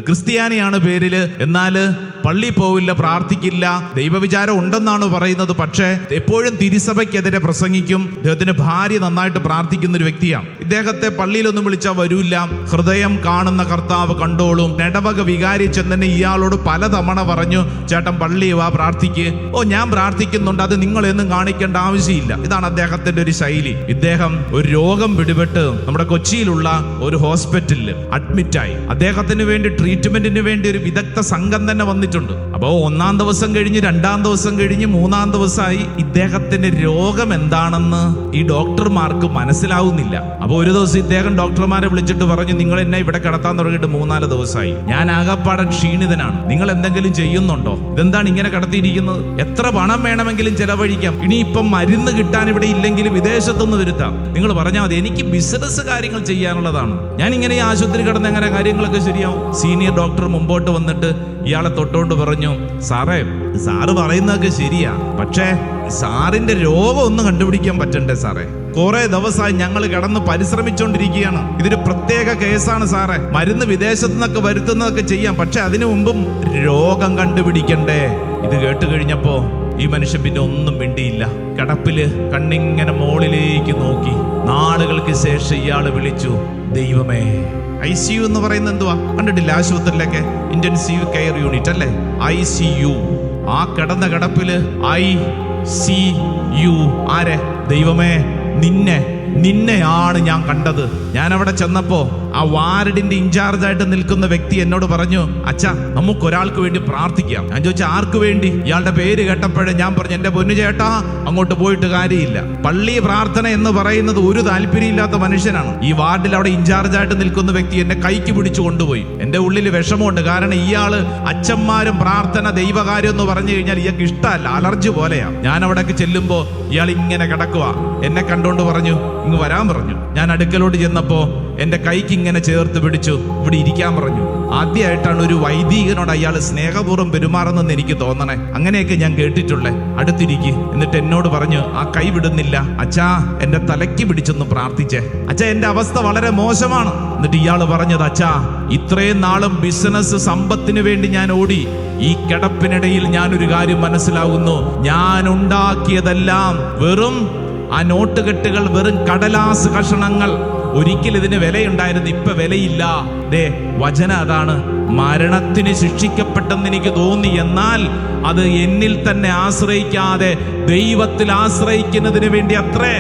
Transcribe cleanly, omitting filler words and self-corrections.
ക്രിസ്ത്യാനിയാണ് പേരില്, എന്നാല് പള്ളി പോവില്ല, പ്രാർത്ഥിക്കില്ല, ദൈവവിചാരം ഉണ്ടെന്നാണ് പറയുന്നത്. പക്ഷേ എപ്പോഴും തിരുസഭയ്ക്കെതിരെ പ്രസംഗിക്കും. ഇദ്ദേഹത്തിന്റെ ഭാര്യ നന്നായിട്ട് പ്രാർത്ഥിക്കുന്ന ഒരു വ്യക്തിയാണ്. ഇദ്ദേഹത്തെ പള്ളിയിലൊന്നും വിളിച്ചാൽ വരൂല്ല. ഹൃദയം കാണുന്ന കർത്താവ് കണ്ടോളും. ഇടവക വികാരി ചെന്നെ ഇയാളോട് പലതവണ പറഞ്ഞു, ചേട്ടൻ പള്ളി വാ, പ്രാർത്ഥിക്ക്. ഓ, ഞാൻ പ്രാർത്ഥിക്കുന്നുണ്ട്, അത് നിങ്ങളെന്നും കാണിക്കേണ്ട ആവശ്യമില്ല. ഇതാണ് അദ്ദേഹത്തിന്റെ ഒരു ശൈലി. ഇദ്ദേഹം ഒരു രോഗം പിടിപെട്ട് നമ്മുടെ കൊച്ചിയിലുള്ള ഒരു ഹോസ്പിറ്റലിൽ അഡ്മിറ്റായി. അദ്ദേഹത്തിന് വേണ്ടി ട്രീറ്റ്മെന്റിന് വേണ്ടി ഒരു വിദഗ്ധ സംഘം തന്നെ വന്നിട്ടുണ്ട്. അപ്പോ 1-ാം ദിവസം കഴിഞ്ഞ് 2-ാം ദിവസം കഴിഞ്ഞ് 3-ാം ദിവസമായി ഇദ്ദേഹത്തിന്റെ രോഗം എന്താണെന്ന് ഈ ഡോക്ടർമാർക്ക് മനസ്സിലാവുന്നില്ല. അപ്പൊ ഒരു ദിവസം ഇദ്ദേഹം ഡോക്ടർമാരെ വിളിച്ചിട്ട് പറഞ്ഞു, നിങ്ങൾ എന്നെ ഇവിടെ കിടത്താൻ തുടങ്ങിയിട്ട് 3-4 ദിവസമായി, ഞാൻ ആകപ്പാടെ ക്ഷീണിതനാണ്, നിങ്ങൾ എന്തെങ്കിലും ചെയ്യുന്നുണ്ടോ? ഇതെന്താണ് ഇങ്ങനെ കിടത്തിയിരിക്കുന്നത്? എത്ര പണം വേണമെങ്കിലും ചെലവഴിക്കാം, ഇനിയിപ്പം മരുന്ന് കിട്ടാൻ ഇവിടെ ഇല്ലെങ്കിൽ വിദേശത്തുനിന്ന് വരുത്താം, നിങ്ങൾ പറഞ്ഞാൽ മതി, എനിക്ക് ബിസിനസ് കാര്യങ്ങൾ ചെയ്യാനുള്ളതാണ്, ഞാൻ ഇങ്ങനെ ഈ ആശുപത്രി കിടന്ന് എങ്ങനെ കാര്യങ്ങളൊക്കെ ശരിയാവും? സീനിയർ ഡോക്ടർ മുമ്പോട്ട് വന്നിട്ട് ഇയാളെ തൊട്ടുകൊണ്ട് പറഞ്ഞു, സാറേ, സാറ് പറയുന്നതൊക്കെ ശരിയാ, പക്ഷേ സാറിന്റെ രോഗം ഒന്ന് കണ്ടുപിടിക്കാൻ പറ്റണ്ടേ സാറേ? കുറെ ദിവസമായി ഞങ്ങൾ കിടന്ന് പരിശ്രമിച്ചുകൊണ്ടിരിക്കുകയാണ്. ഇതൊരു പ്രത്യേക കേസാണ് സാറേ. മരുന്ന് വിദേശത്തു നിന്നൊക്കെ വരുത്തുന്നതൊക്കെ ചെയ്യാം, പക്ഷെ അതിനു മുമ്പും രോഗം കണ്ടുപിടിക്കണ്ടേ? ഇത് കേട്ട് കഴിഞ്ഞപ്പോ ഈ മനുഷ്യൻ പിന്നെ ഒന്നും മിണ്ടിയില്ല. കിടപ്പില് കണ്ണിങ്ങനെ മോളിലേക്ക് നോക്കി. നാളുകൾക്ക് ശേഷം ഇയാള് വിളിച്ചു, ദൈവമേ. ICU എന്ന് പറയുന്നത് എന്തുവാ? കണ്ടിട്ടില്ല ആശുപത്രിയിലൊക്കെ? ഇന്റൻസീവ് കെയർ യൂണിറ്റ് അല്ലേ, ICU. ആ കിടന്ന കിടപ്പില് ICU. ആരെ? ദൈവമേ, നിന്നെയാണ് ഞാൻ കണ്ടത്. ഞാൻ അവിടെ ചെന്നപ്പോ ആ വാർഡിന്റെ ഇൻചാർജായിട്ട് നിൽക്കുന്ന വ്യക്തി എന്നോട് പറഞ്ഞു, അച്ഛാ, നമുക്കൊരാൾക്ക് വേണ്ടി പ്രാർത്ഥിക്കാം. ഞാൻ ചോദിച്ചു, ആർക്ക് വേണ്ടി? ഇയാളുടെ പേര് കേട്ടപ്പോഴേ ഞാൻ പറഞ്ഞു, എന്റെ പൊന്നു ചേട്ടാ, അങ്ങോട്ട് പോയിട്ട് കാര്യമില്ല. പള്ളി പ്രാർത്ഥന എന്ന് പറയുന്നത് ഒരു താല്പര്യമില്ലാത്ത മനുഷ്യനാണ്. ഈ വാർഡിൽ അവിടെ ഇൻചാർജായിട്ട് നിൽക്കുന്ന വ്യക്തി എന്നെ കൈക്ക് പിടിച്ചു കൊണ്ടുപോയി. എന്റെ ഉള്ളിൽ വിഷമമുണ്ട്. കാരണം ഇയാള് അച്ഛന്മാരും പ്രാർത്ഥന ദൈവകാര്യം എന്ന് പറഞ്ഞു കഴിഞ്ഞാൽ ഇയാൾക്ക് ഇഷ്ടമല്ല, അലർജി പോലെയാ. ഞാൻ അവിടേക്ക് ചെല്ലുമ്പോ ഇയാൾ ഇങ്ങനെ കിടക്കുക. എന്നെ കണ്ടോണ്ട് പറഞ്ഞു, ഇങ്ങ് വരാൻ പറഞ്ഞു. ഞാൻ അടുക്കലോട്ട് ചെന്നപ്പോ എന്റെ കൈക്ക് ഇങ്ങനെ ചേർത്ത് പിടിച്ചു, ഇവിടെ ഇരിക്കാൻ പറഞ്ഞു. ആദ്യമായിട്ടാണ് ഒരു വൈദികനോട് അയാൾ സ്നേഹപൂർവ്വം പെരുമാറുന്നെന്ന് എനിക്ക് തോന്നണേ. അങ്ങനെയൊക്കെ ഞാൻ കേട്ടിട്ടുള്ളേ. അടുത്തിരിക്ക്. എന്നിട്ട് എന്നോട് പറഞ്ഞു, ആ കൈ വിടുന്നില്ല, അച്ഛാ, എന്റെ തലയ്ക്ക് പിടിച്ചൊന്ന് പ്രാർത്ഥിച്ചേ, അച്ഛാ, എന്റെ അവസ്ഥ വളരെ മോശമാണ്. എന്നിട്ട് ഇയാള് പറഞ്ഞത്, അച്ഛാ, ഇത്രയും നാളും ബിസിനസ് സമ്പത്തിന് വേണ്ടി ഞാൻ ഓടി. ഈ കിടപ്പിനിടയിൽ ഞാനൊരു കാര്യം മനസ്സിലാകുന്നു, ഞാൻ ഉണ്ടാക്കിയതെല്ലാം വെറും ആ നോട്ടുകെട്ടുകൾ, വെറും കടലാസ് കഷണങ്ങൾ. ഒരിക്കൽ ഇതിന് വിലയുണ്ടായിരുന്നു, ഇപ്പൊ വിലയില്ല. ദേ വചനം അതാണ്. മരണത്തിന് ശിക്ഷിക്കപ്പെട്ടെന്ന് എനിക്ക് തോന്നി, എന്നാൽ അത് എന്നിൽ തന്നെ ആശ്രയിക്കാതെ ദൈവത്തിൽ ആശ്രയിക്കുന്നതിന് വേണ്ടി അത്രേ.